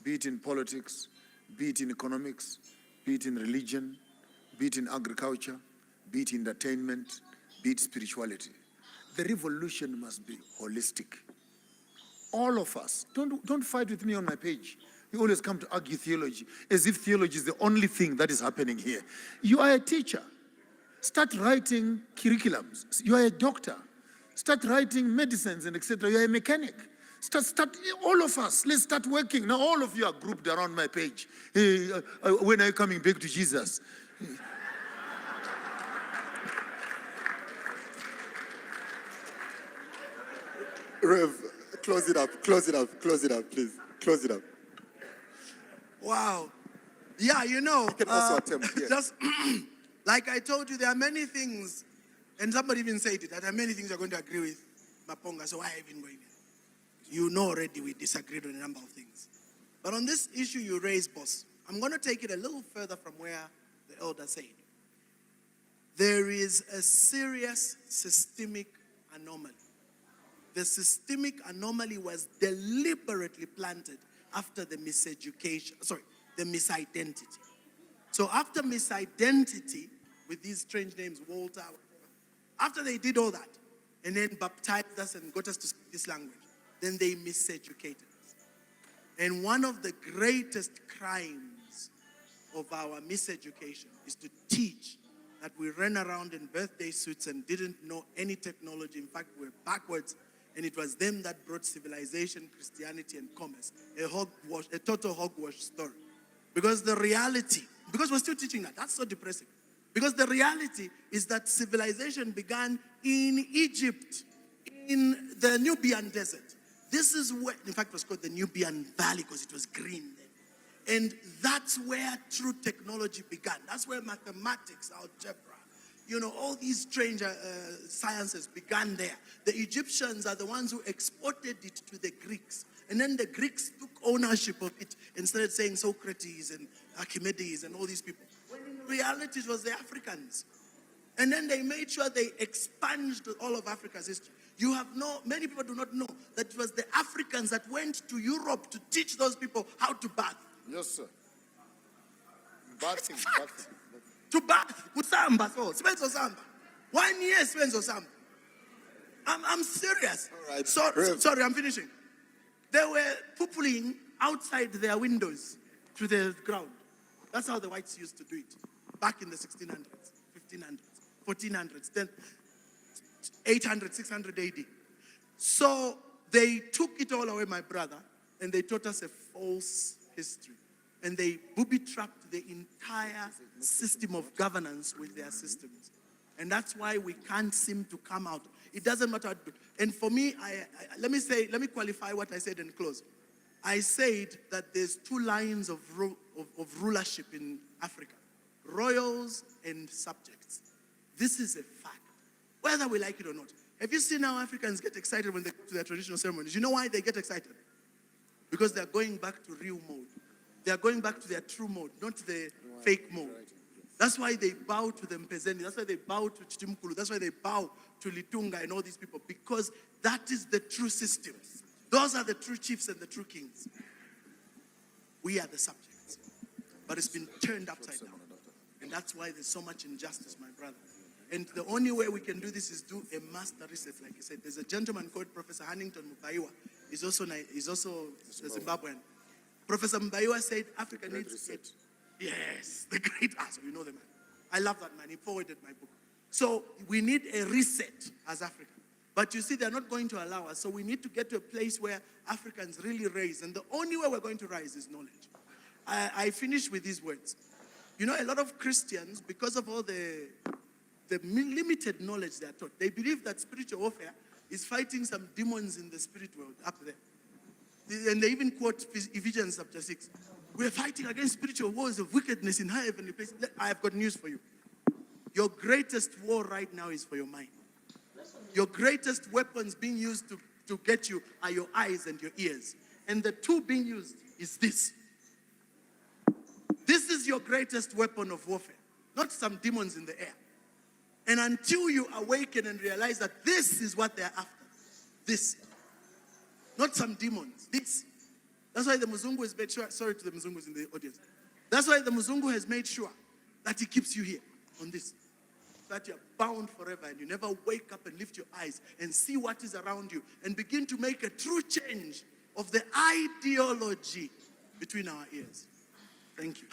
be it in politics, be it in economics, be it in religion, be it in agriculture, be it in entertainment, be it spirituality. The revolution must be holistic. All of us, don't fight with me on my page. You always come to argue theology, as if theology is the only thing that is happening here. You are a teacher. Start writing curriculums. You are a doctor. Start writing medicines and etc. You are a mechanic. Start, all of us, let's start working. Now all of you are grouped around my page. Hey, when are you coming back to Jesus? Rev, close it up, please. Close it up. Wow. Yeah, you know, You can also attempt, yes. just like I told you, there are many things, and somebody even said it, that there are many things you're going to agree with Maponga, so why even going there? You know already we disagreed on a number of things. But on this issue you raised, boss, I'm going to take it a little further from where the elder said. There is a serious systemic anomaly. The systemic anomaly was deliberately planted after the the misidentity. So after misidentity, with these strange names, Walter, after they did all that, and then baptized us and got us to speak this language, then they miseducated us. And one of the greatest crimes of our miseducation is to teach that we ran around in birthday suits and didn't know any technology. In fact, we're backwards. And it was them that brought civilization, Christianity, and commerce. A total hogwash story. Because the reality, because we're still teaching that, that's so depressing. Because the reality is that civilization began in Egypt, in the Nubian desert. This is where, in fact, it was called the Nubian Valley because it was green then. And that's where true technology began. That's where mathematics, algebra, you know, all these strange sciences began there. The Egyptians are the ones who exported it to the Greeks. And then the Greeks took ownership of it and started saying Socrates and Archimedes and all these people. When in reality it was the Africans. And then they made sure they expunged all of Africa's history. Many people do not know that it was the Africans that went to Europe to teach those people how to bath. Yes, sir. Bathing. To bath, kusamba, so Spencer Samba. 1 year Spencer Samba. I'm serious. All right. Sorry, I'm finishing. They were pooping outside their windows to the ground. That's how the whites used to do it. Back in the 1600s, 1500s, 1400s, then 800, 600 AD. So they took it all away, my brother, and they taught us a false history. And they booby-trapped the entire system of governance with their systems. And that's why we can't seem to come out. It doesn't matter. And for me, let me qualify what I said and close. I said that there's two lines of rulership in Africa. Royals and subjects. This is a fact. Whether we like it or not. Have you seen how Africans get excited when they go to their traditional ceremonies? You know why they get excited? Because they're going back to real mode. They are going back to their true mode, not the fake mode. That's why they bow to the Mpezeni. That's why they bow to Chitimukulu. That's why they bow to Litunga and all these people. Because that is the true system. Those are the true chiefs and the true kings. We are the subjects. But it's been turned upside down. And that's why there's so much injustice, my brother. And the only way we can do this is do a master research, like you said. There's a gentleman called Professor Hannington Mubaiwa. He's also a Zimbabwean. Professor Mbaiwa said Africa needs it. Yes, the great answer. You know the man. I love that man. He forwarded my book. So we need a reset as Africa. But you see, they're not going to allow us. So we need to get to a place where Africans really raise. And the only way we're going to rise is knowledge. I finish with these words. You know, a lot of Christians, because of all the limited knowledge they are taught, they believe that spiritual warfare is fighting some demons in the spirit world up there. And they even quote Ephesians chapter 6. We're fighting against spiritual wars of wickedness in high heavenly places. I have got news for you. Your greatest war right now is for your mind. Your greatest weapons being used to get you are your eyes and your ears. And the tool being used is this. This is your greatest weapon of warfare, not some demons in the air. And until you awaken and realize that this is what they're after, this, not some demons, this. That's why the Muzungu has made sure, sorry to the Muzungus in the audience. That's why the Muzungu has made sure that he keeps you here on this. That you're bound forever and you never wake up and lift your eyes and see what is around you and begin to make a true change of the ideology between our ears. Thank you.